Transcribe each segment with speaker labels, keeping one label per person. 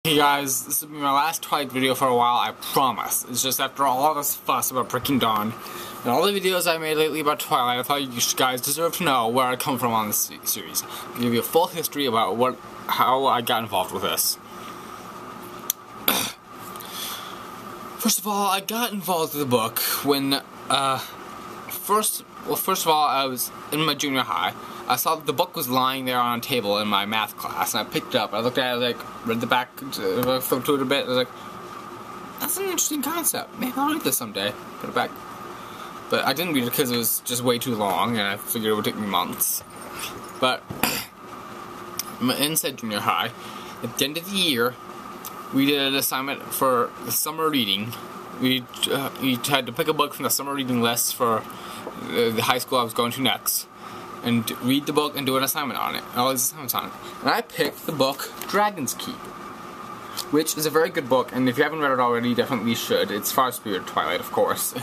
Speaker 1: Hey guys, this will be my last Twilight video for a while, I promise. It's just after all this fuss about Breaking Dawn and all the videos I made lately about Twilight, I thought you guys deserve to know where I come from on this series. I'll give you a full history about how I got involved with this. First of all, I got involved with the book when, first of all, I was in my junior high. I saw that the book was lying there on a table in my math class, and I picked it up. I looked at it, read the back, flipped to it a bit, and I was like, that's an interesting concept. Maybe I'll read this someday. Put it back. But I didn't read it because it was just way too long, and I figured it would take me months. But, in said junior high, at the end of the year, we did an assignment for the summer reading. We had to pick a book from the summer reading list for the high school I was going to next, and read the book and do an assignment on it, all these assignments on it. And I picked the book Dragon's Keep, which is a very good book, and if you haven't read it already, you definitely should. It's far superior to Twilight, of course. I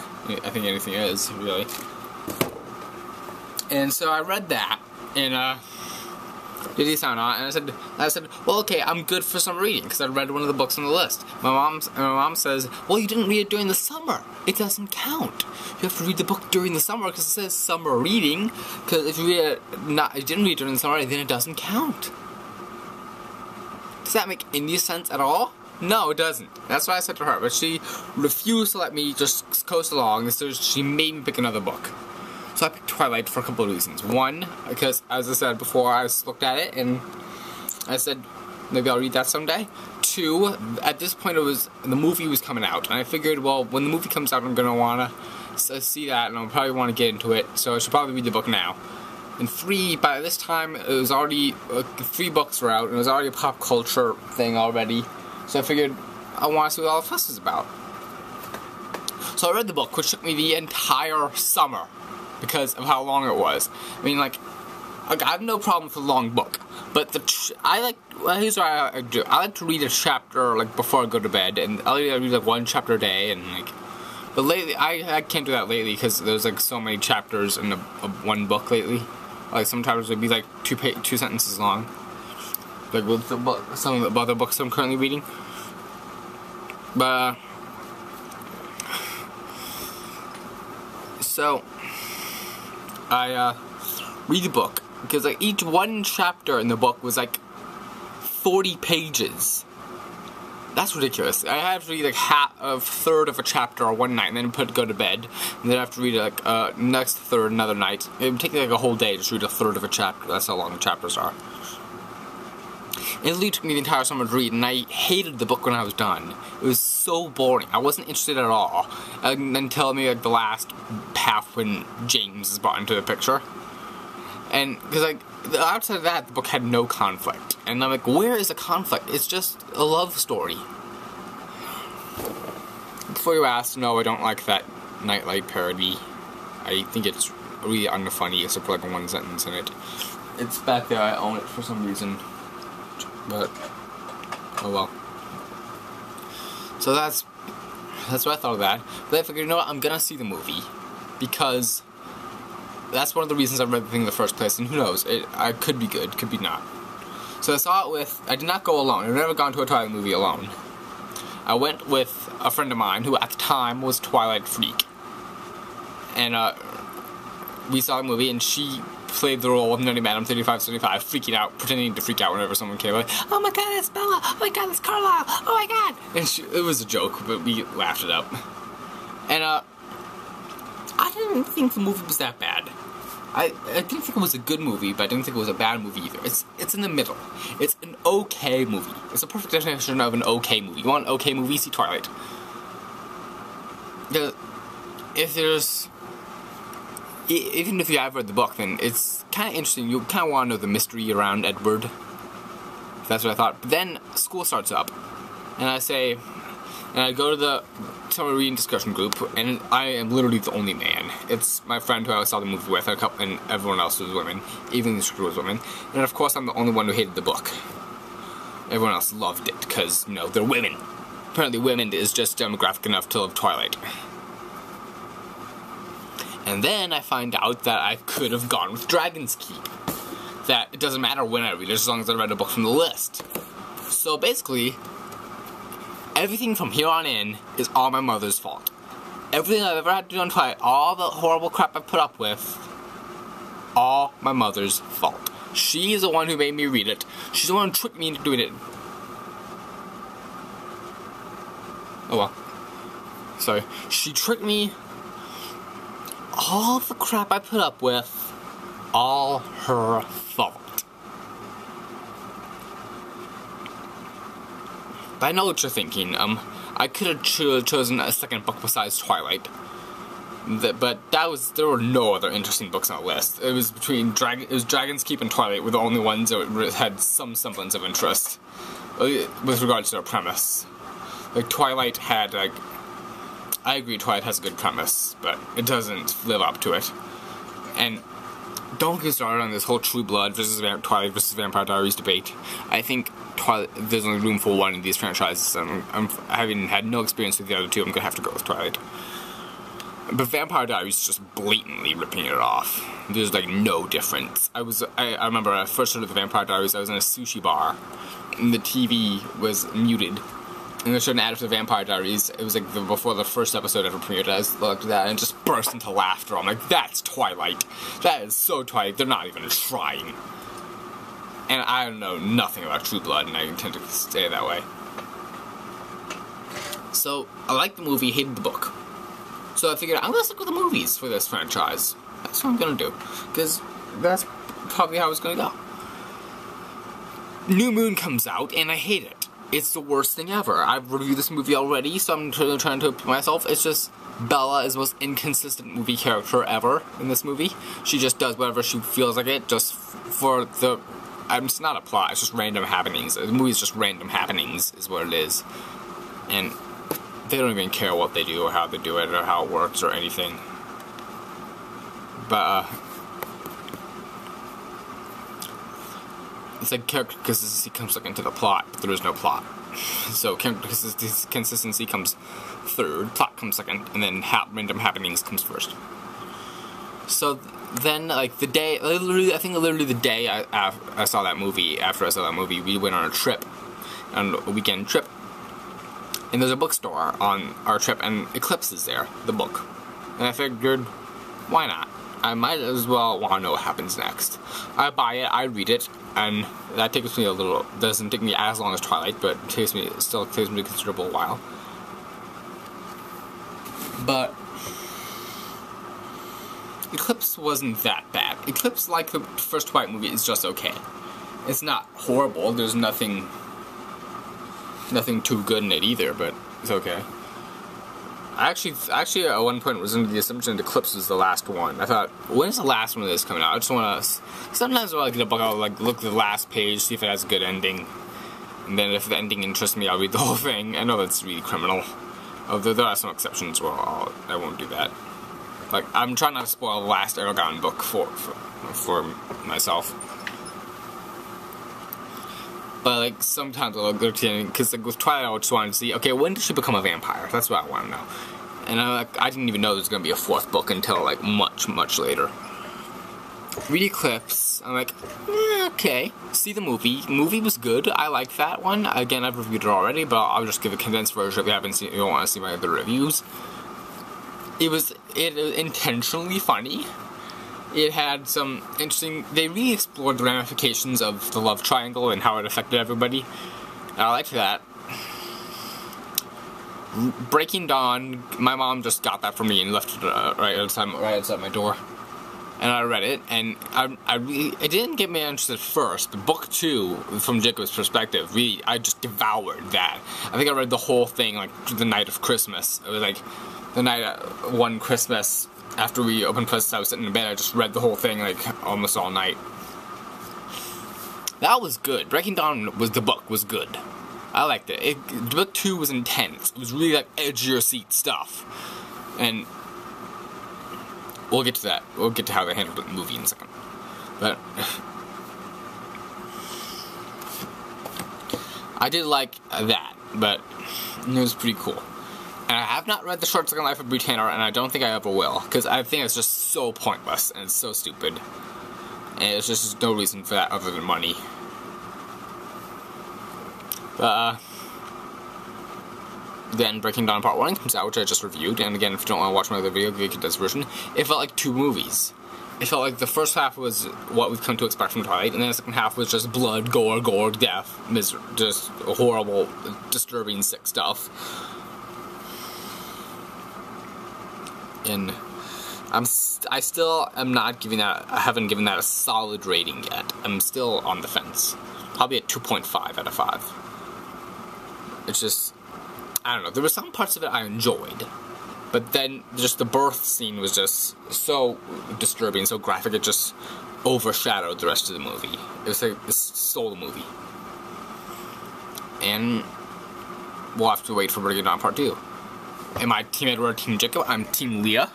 Speaker 1: think anything is, really. And so I read that, and did the assignment on it, and I said, well, okay, I'm good for summer reading, because I read one of the books on the list. My mom says, well, you didn't read it during the summer. It doesn't count. You have to read the book during the summer, because it says summer reading, because if you didn't read it during the summer, then it doesn't count. Does that make any sense at all? No, it doesn't. That's what I said to her, but she refused to let me just coast along, and so she made me pick another book. So I picked Twilight for a couple of reasons. One, because, as I said before, I looked at it, and I said, maybe I'll read that someday. Two, at this point the movie was coming out, and I figured, well, when the movie comes out, I'm going to want to see that, and I'll probably want to get into it, so I should probably read the book now. And three, by this time, it was already, 3 books were out, and it was already a pop culture thing already, so I figured I want to see what all the fuss is about. So I read the book, which took me the entire summer, because of how long it was. I mean, like, I have no problem with a long book, but here's what I do. I like to read a chapter, like, before I go to bed, and I read, like, 1 chapter a day, and, like, but lately, I can't do that lately, because there's, like, so many chapters in one book lately. Like, some chapters would be, like, 2 sentences long. Like, with some of the other books I'm currently reading. But, so I read the book, because like each one chapter in the book was like 40 pages. That's ridiculous. I have to read like a third of a chapter one night, and then go to bed, and then I have to read like next third another night. It would take me like a whole day to just read a third of a chapter. That's how long the chapters are. It literally took me the entire summer to read, and I hated the book when I was done. It was so boring. I wasn't interested at all until maybe like the last half when James is brought into the picture. And because like outside of that, the book had no conflict, and I'm like, where is the conflict? It's just a love story. Before you ask, no, I don't like that Nightlight parody. I think it's really unfunny, except for like one sentence in it. It's back there. I own it for some reason. But, oh well. So that's what I thought of that. But I figured, you know what, I'm gonna see the movie, because that's one of the reasons I read the thing in the first place, and who knows, I could be good, could be not. So I saw it I did not go alone. I've never gone to a Twilight movie alone. I went with a friend of mine, who at the time was Twilight freak. And, we saw the movie, and she played the role of Nutty Madam 3575, freaking out, pretending to freak out whenever someone came. Like, oh my god, it's Bella! Oh my god, it's Carlisle! Oh my god! And it was a joke, but we laughed it up. And, I didn't think the movie was that bad. I didn't think it was a good movie, but I didn't think it was a bad movie either. It's in the middle. It's an okay movie. It's a perfect definition of an okay movie. You want an okay movie? See Twilight. Even if you have read the book, then it's kind of interesting. You kind of want to know the mystery around Edward. That's what I thought. But then school starts up, and I go to the summer reading discussion group, and I am literally the only man. It's my friend who I saw the movie with, and everyone else was women, even the crew was women. And of course, I'm the only one who hated the book. Everyone else loved it because, you know, they're women. Apparently, women is just demographic enough to love Twilight. And then I find out that I could have gone with Dragon's Keep. That it doesn't matter when I read it, as long as I read a book from the list. So basically, everything from here on in is all my mother's fault. Everything I've ever had to do on Twilight, all the horrible crap I've put up with, all my mother's fault. She is the one who made me read it. She's the one who tricked me into doing it. Oh well. Sorry. She tricked me. All the crap I put up with, all her fault. But I know what you're thinking. I could have chosen a second book besides Twilight. But there were no other interesting books on the list. It was between Dragon's Keep and Twilight were the only ones that had some semblance of interest with regards to their premise. Like Twilight had I agree Twilight has a good premise, but it doesn't live up to it. And don't get started on this whole True Blood versus Twilight versus Vampire Diaries debate. I think there's only room for one of these franchises. I'm having had no experience with the other two. I'm gonna have to go with Twilight. But Vampire Diaries is just blatantly ripping it off. There's like no difference. I remember I first heard of the Vampire Diaries. I was in a sushi bar, and the TV was muted. And they showed an ad for the Vampire Diaries. It was like before the first episode ever premiered. I looked at that and just burst into laughter. I'm like, that's Twilight. That is so Twilight. They're not even trying. And I know nothing about True Blood, and I intend to stay that way. So, I liked the movie, hated the book. So I figured, I'm gonna stick with the movies for this franchise. That's what I'm gonna do. Because that's probably how it's gonna go. New Moon comes out, and I hate it. It's the worst thing ever. I've reviewed this movie already, so I'm trying to appeal myself. It's just, Bella is the most inconsistent movie character ever in this movie. She just does whatever she feels like it, just for the... It's not a plot, it's just random happenings. The movie's just random happenings, is what it is. And they don't even care what they do, or how they do it, or how it works, or anything. But, it's like character consistency comes like into the plot, but there is no plot. So character consistency comes third, plot comes second, and then random happenings comes first. So then, like the day, literally the day I saw that movie, after I saw that movie, we went on a weekend trip. And there's a bookstore on our trip, and Eclipse is there, the book. And I figured, why not? I might as well want to know what happens next. I buy it, I read it, and that takes me doesn't take me as long as Twilight, but it still takes me a considerable while. But Eclipse wasn't that bad. Eclipse, like the first Twilight movie, is just okay. It's not horrible, there's nothing too good in it either, but it's okay. I actually at one point was under the assumption that Eclipse was the last one. I thought, when's the last one of this coming out? I just want to... Sometimes when I get a book, I'll like look at the last page, see if it has a good ending. And then if the ending interests me, I'll read the whole thing. I know that's really criminal. Although there are some exceptions where I won't do that. Like, I'm trying not to spoil the last Eragon book for myself. But, like, sometimes I'll go to it, because, like, with Twilight, I just wanted to see, okay, when did she become a vampire? That's what I want to know. And I didn't even know there was going to be a fourth book until, like, much, much later. Read Eclipse, I'm like, okay. See the movie. The movie was good. I like that one. Again, I've reviewed it already, but I'll just give a condensed version if you don't want to see my other reviews. It was intentionally funny. It had some interesting... They really explored the ramifications of the love triangle and how it affected everybody. And I liked that. Breaking Dawn, my mom just got that for me and left it right outside my door. And I read it, and it didn't get me interested at first, but book 2, from Jacob's perspective, really, I just devoured that. I think I read the whole thing, like, the night of Christmas. It was like, the night one Christmas... After we opened presents, I was sitting in bed, I just read the whole thing, like, almost all night. That was good. Breaking Dawn the book was good. I liked it. Book 2 was intense. It was really, like, edge-of-your-seat stuff. And we'll get to that. We'll get to how they handled the movie in a second. But I did like that, but it was pretty cool. And I have not read The Short Second Life of Britannia, and I don't think I ever will, because I think it's just so pointless, and it's so stupid. And there's just no reason for that other than money. But, then Breaking Dawn Part 1 comes out, which I just reviewed, and again, if you don't want to watch my other video, get this version. It felt like 2 movies. It felt like the first half was what we've come to expect from Twilight, and then the second half was just blood, gore, death, just horrible, disturbing, sick stuff. And I still am not giving that, I haven't given that a solid rating yet. I'm still on the fence. Probably at 2.5 out of 5. It's just, I don't know, there were some parts of it I enjoyed. But then, just the birth scene was just so disturbing, so graphic, it just overshadowed the rest of the movie. It was like, it stole the movie. And we'll have to wait for Breaking Dawn Part 2. Am I Team Edward or Team Jacob? I'm Team Leah.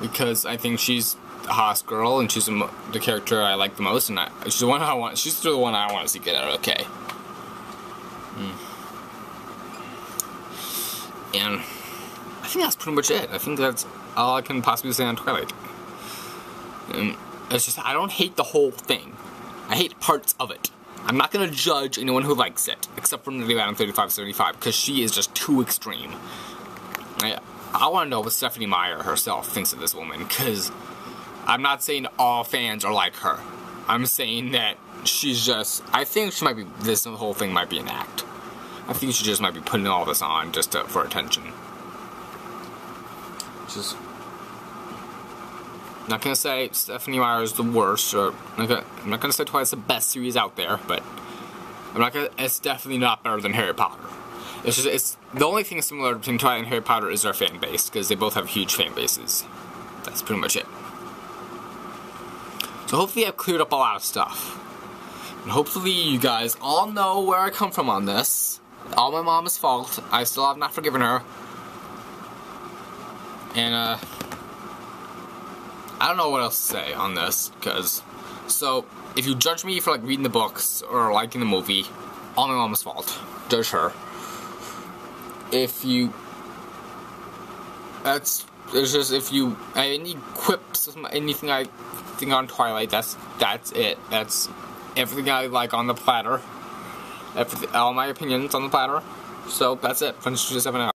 Speaker 1: Because I think she's the hottest girl, and she's the character I like the most, and she's the one I want. She's the one I want to see get out okay. And I think that's pretty much it. I think that's all I can possibly say on Twilight. And it's just, I don't hate the whole thing. I hate parts of it. I'm not gonna judge anyone who likes it, except for Lily Adam 3575, because she is just too extreme. I want to know what Stephanie Meyer herself thinks of this woman, because I'm not saying all fans are like her. I'm saying that she's just, I think she might be, this whole thing might be an act. I think she just might be putting all this on just for attention. Just, not gonna say Stephanie Meyer is the worst, or I'm not gonna say Twilight's the best series out there, but it's definitely not better than Harry Potter. It's just, the only thing similar between Twilight and Harry Potter is their fan base, because they both have huge fan bases. That's pretty much it. So hopefully I've cleared up a lot of stuff. And hopefully you guys all know where I come from on this. All my mom's fault. I still have not forgiven her. And, I don't know what else to say on this, because, so, if you judge me for, like, reading the books or liking the movie, all my mom's fault. Judge her. If you, it's just, if you, any quips, anything I think on Twilight, that's it. That's everything I like on the platter. All my opinions on the platter. So, that's it. Finish 7 out.